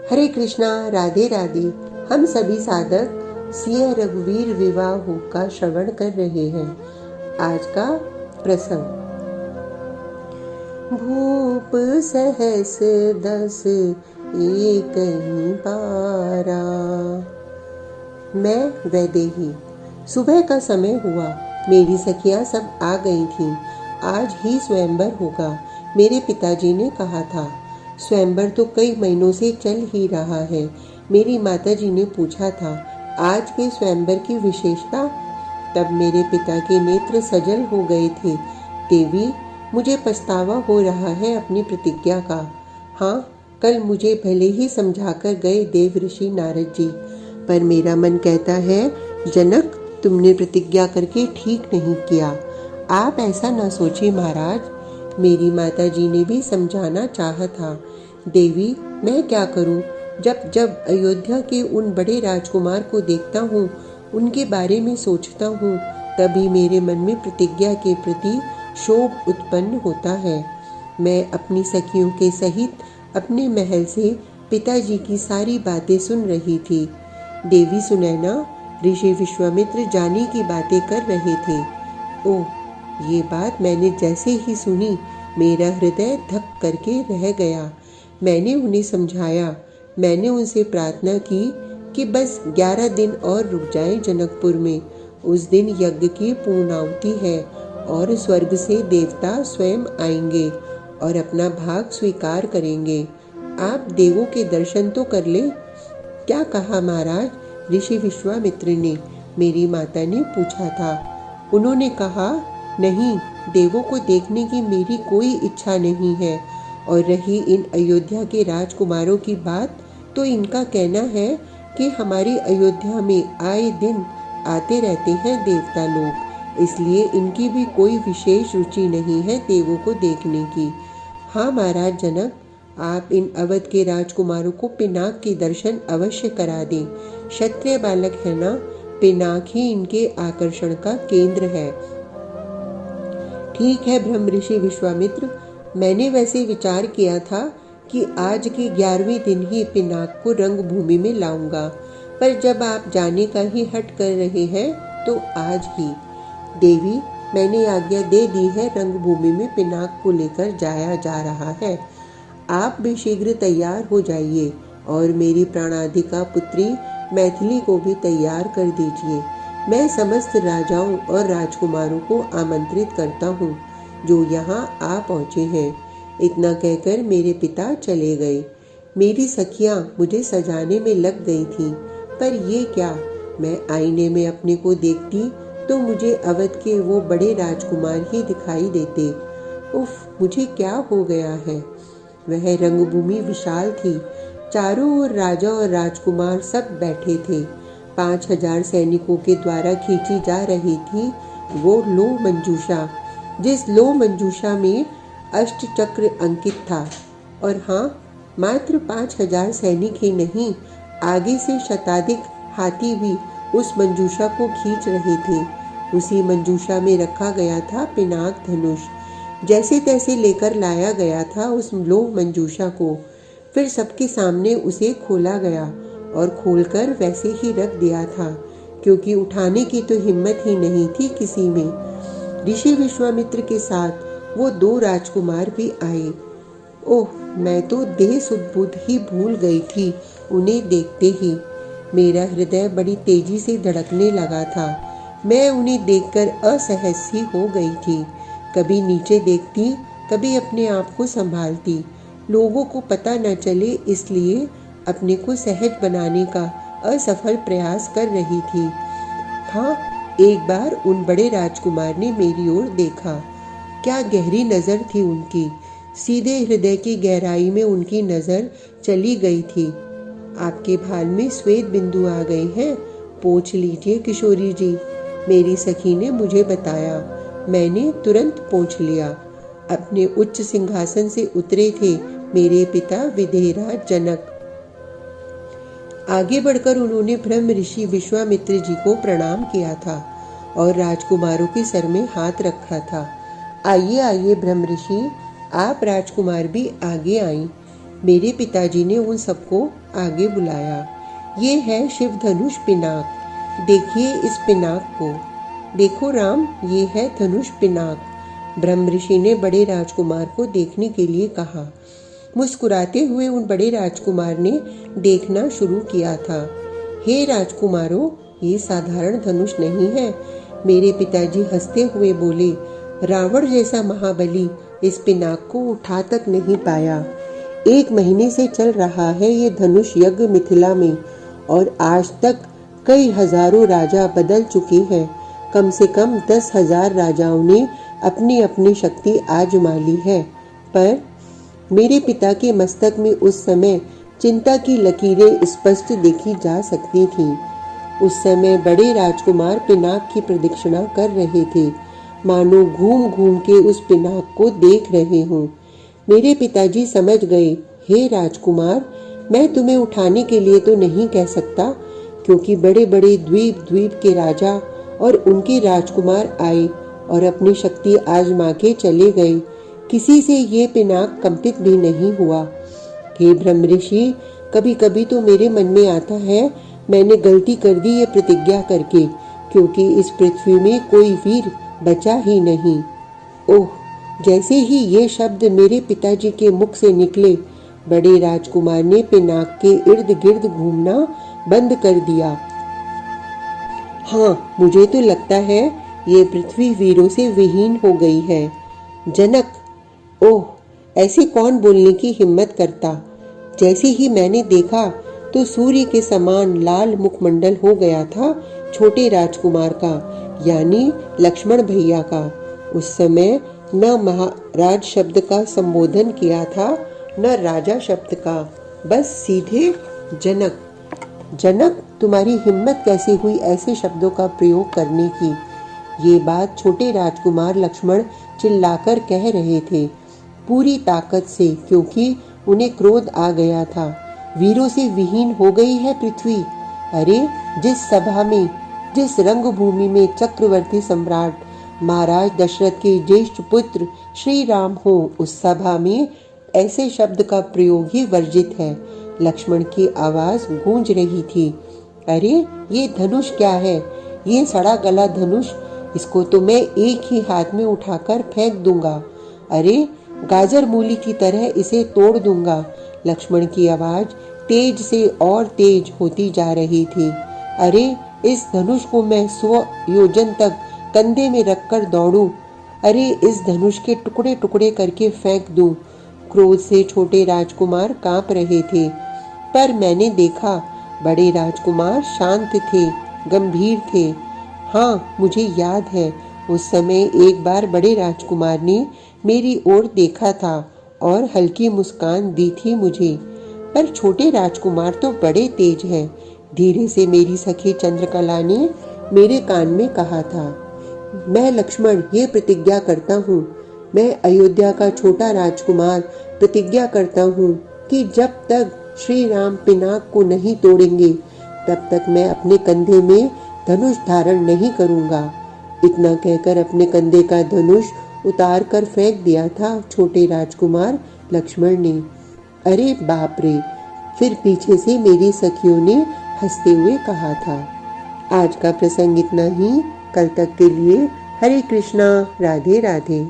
हरे कृष्णा, राधे राधे। हम सभी साधक सिया रघुवीर विवाह का श्रवण कर रहे हैं। आज का प्रसंग, भूप सहस दस एक पारा। मैं वैदेही। सुबह का समय हुआ, मेरी सखियां सब आ गई थीं। आज ही स्वयंवर होगा, मेरे पिताजी ने कहा था। स्वयंवर तो कई महीनों से चल ही रहा है। मेरी माताजी ने पूछा था, आज के स्वयंवर की विशेषता? तब मेरे पिता के नेत्र सजल हो गए थे। देवी, मुझे पछतावा हो रहा है अपनी प्रतिज्ञा का। हाँ, कल मुझे भले ही समझाकर गए देव ऋषि नारद जी, पर मेरा मन कहता है, जनक, तुमने प्रतिज्ञा करके ठीक नहीं किया। आप ऐसा ना सोचिए महाराज। मेरी माताजी ने भी समझाना चाहा था। देवी, मैं क्या करूं? जब जब अयोध्या के उन बड़े राजकुमार को देखता हूं, उनके बारे में सोचता हूं, तभी मेरे मन में प्रतिज्ञा के प्रति क्षोभ उत्पन्न होता है। मैं अपनी सखियों के सहित अपने महल से पिताजी की सारी बातें सुन रही थी। देवी सुनैना, ऋषि विश्वामित्र जाने की बातें कर रहे थे। ओह, ये बात मैंने जैसे ही सुनी, मेरा हृदय धक करके रह गया। मैंने उन्हें समझाया। मैंने उनसे प्रार्थना की कि बस 11 दिन और रुक जाएं जनकपुर में। उस दिन यज्ञ की पूर्णाहुति है और स्वर्ग से देवता स्वयं आएंगे और अपना भाग स्वीकार करेंगे। आप देवों के दर्शन तो कर ले। क्या कहा महाराज? ऋषि विश्वामित्र ने मेरी माता ने पूछा था। उन्होंने कहा, नहीं, देवों को देखने की मेरी कोई इच्छा नहीं है। और रही इन अयोध्या के राजकुमारों की बात, तो इनका कहना है कि हमारी अयोध्या में आए दिन आते रहते हैं देवता लोग, इसलिए इनकी भी कोई विशेष रुचि नहीं है देवों को देखने की। हाँ महाराज जनक, आप इन अवध के राजकुमारों को पिनाक के दर्शन अवश्य करा दें। क्षत्रिय बालक है ना, पिनाक ही इनके आकर्षण का केंद्र है। ठीक है ब्रह्म ऋषि विश्वामित्र, मैंने वैसे विचार किया था कि आज के 11वें दिन ही पिनाक को रंग भूमि में लाऊंगा, पर जब आप जाने का ही हट कर रहे हैं तो आज ही। देवी, मैंने आज्ञा दे दी है, रंग भूमि में पिनाक को लेकर जाया जा रहा है। आप भी शीघ्र तैयार हो जाइए और मेरी प्राणाधिका पुत्री मैथिली को भी तैयार कर दीजिए। मैं समस्त राजाओं और राजकुमारों को आमंत्रित करता हूँ जो यहाँ आ पहुँचे हैं। इतना कहकर मेरे पिता चले गए। मेरी सखियाँ मुझे सजाने में लग गई थीं, पर ये क्या, मैं आईने में अपने को देखती तो मुझे अवध के वो बड़े राजकुमार ही दिखाई देते। उफ, मुझे क्या हो गया है। वह रंगभूमि विशाल थी। चारों ओर राजा और राजकुमार सब बैठे थे। 5000 सैनिकों के द्वारा खींची जा रही थी वो लो मंजूषा, जिस लो मंजूषा में अष्टचक्र अंकित था। और हाँ, मात्र 5000 सैनिक ही नहीं, आगे से शताधिक हाथी भी उस मंजूषा को खींच रहे थे। उसी मंजूषा में रखा गया था पिनाक धनुष। जैसे तैसे लेकर लाया गया था उस लो मंजूषा को। फिर सबके सामने उसे खोला गया और खोलकर वैसे ही रख दिया था, क्योंकि उठाने की तो हिम्मत ही नहीं थी किसी में। ऋषि विश्वामित्र के साथ वो 2 राजकुमार भी आए। ओह, मैं तो देह सुध ही भूल गई थी उन्हें देखते ही। मेरा हृदय बड़ी तेजी से धड़कने लगा था। मैं उन्हें देखकर असहज सी हो गई थी। कभी नीचे देखती, कभी अपने आप को संभालती। लोगों को पता न चले इसलिए अपने को सहज बनाने का असफल प्रयास कर रही थी। हाँ, एक बार उन बड़े राजकुमार ने मेरी ओर देखा। क्या गहरी नज़र थी उनकी। सीधे हृदय की गहराई में उनकी नज़र चली गई थी। आपके भाल में श्वेत बिंदु आ गए हैं, पोंछ लीजिए किशोरी जी, मेरी सखी ने मुझे बताया। मैंने तुरंत पोंछ लिया। अपने उच्च सिंहासन से उतरे थे मेरे पिता विदेहराज जनक। आगे बढ़कर उन्होंने ब्रह्म ऋषि विश्वामित्र जी को प्रणाम किया था और राजकुमारों के सर में हाथ रखा था। आइए आइए ब्रह्म ऋषि, आप राजकुमार भी आगे आईं। मेरे पिताजी ने उन सबको आगे बुलाया। ये है शिव धनुष पिनाक, देखिए इस पिनाक को। देखो राम, ये है धनुष पिनाक। ब्रह्म ऋषि ने बड़े राजकुमार को देखने के लिए कहा। मुस्कुराते हुए उन बड़े राजकुमार ने देखना शुरू किया था। हे राजकुमारों, ये साधारण धनुष नहीं है। मेरे पिताजी हंसते हुए बोले, रावण जैसा महाबली इस पिनाक को उठा तक नहीं पाया। 1 महीने से चल रहा है ये धनुष यज्ञ मिथिला में, और आज तक कई हजारों राजा बदल चुके हैं। कम से कम 10,000 राजाओं ने अपनी अपनी शक्ति आजमा ली है, पर मेरे पिता के मस्तक में उस समय चिंता की लकीरें स्पष्ट देखी जा सकती थीं। उस समय बड़े राजकुमार पिनाक की प्रदक्षिणा कर रहे थे, मानो घूम घूम के उस पिनाक को देख रहे हों। मेरे पिताजी समझ गए, हे राजकुमार, मैं तुम्हें उठाने के लिए तो नहीं कह सकता, क्योंकि बड़े बड़े द्वीप द्वीप के राजा और उनके राजकुमार आए और अपनी शक्ति आजमा के चले गए। किसी से ये पिनाक कंपित भी नहीं हुआ। हे ब्रह्म ऋषि, कभी कभी तो मेरे मन में आता है मैंने गलती कर दी ये प्रतिज्ञा करके, क्योंकि इस पृथ्वी में कोई वीर बचा ही नहीं। ओह, जैसे ही ये शब्द मेरे पिताजी के मुख से निकले, बड़े राजकुमार ने पिनाक के इर्द गिर्द घूमना बंद कर दिया। हाँ, मुझे तो लगता है ये पृथ्वी वीरों से विहीन हो गई है। जनक, ओह, ऐसे कौन बोलने की हिम्मत करता। जैसे ही मैंने देखा तो सूर्य के समान लाल मुखमंडल हो गया था छोटे राजकुमार का, यानी लक्ष्मण भैया का। उस समय न महाराज शब्द का संबोधन किया था, न राजा शब्द का, बस सीधे जनक। जनक, तुम्हारी हिम्मत कैसे हुई ऐसे शब्दों का प्रयोग करने की। ये बात छोटे राजकुमार लक्ष्मण चिल्लाकर कह रहे थे, पूरी ताकत से, क्योंकि उन्हें क्रोध आ गया था। वीरों से विहीन हो गई है पृथ्वी। अरे, जिस सभा में, जिस रंगभूमि में चक्रवर्ती सम्राट महाराज दशरथ के ज्येष्ठ पुत्र श्री राम हो, उस सभा में ऐसे शब्द का प्रयोग ही वर्जित है। लक्ष्मण की आवाज गूंज रही थी। अरे, ये धनुष क्या है? ये सड़ा गला धनुष, इसको तो मैं एक ही हाथ में उठाकर फेंक दूंगा। अरे, गाजर मूली की तरह इसे तोड़ दूंगा। लक्ष्मण की आवाज तेज से और तेज होती जा रही थी। अरे, इस धनुष को मैं 100 योजन तक कंधे में रखकर दौड़ूं। अरे, इस धनुष के टुकड़े टुकड़े करके फेंक दूं। क्रोध से छोटे राजकुमार कांप रहे थे, पर मैंने देखा बड़े राजकुमार शांत थे, गंभीर थे। हाँ, मुझे याद है उस समय एक बार बड़े राजकुमार ने मेरी ओर देखा था और हल्की मुस्कान दी थी मुझे। पर छोटे राजकुमार तो बड़े तेज हैं। धीरे से मेरी सखी चंद्रकला ने मेरे कान में कहा था, मैं लक्ष्मण ये प्रतिज्ञा करता हूँ, मैं अयोध्या का छोटा राजकुमार प्रतिज्ञा करता हूँ कि जब तक श्री राम पिनाक को नहीं तोड़ेंगे, तब तक मैं अपने कंधे में धनुष धारण नहीं करूँगा। इतना कहकर अपने कंधे का धनुष उतार कर फेंक दिया था छोटे राजकुमार लक्ष्मण ने। अरे बाप रे! फिर पीछे से मेरी सखियों ने हंसते हुए कहा था। आज का प्रसंग इतना ही। कल तक के लिए हरे कृष्णा, राधे राधे।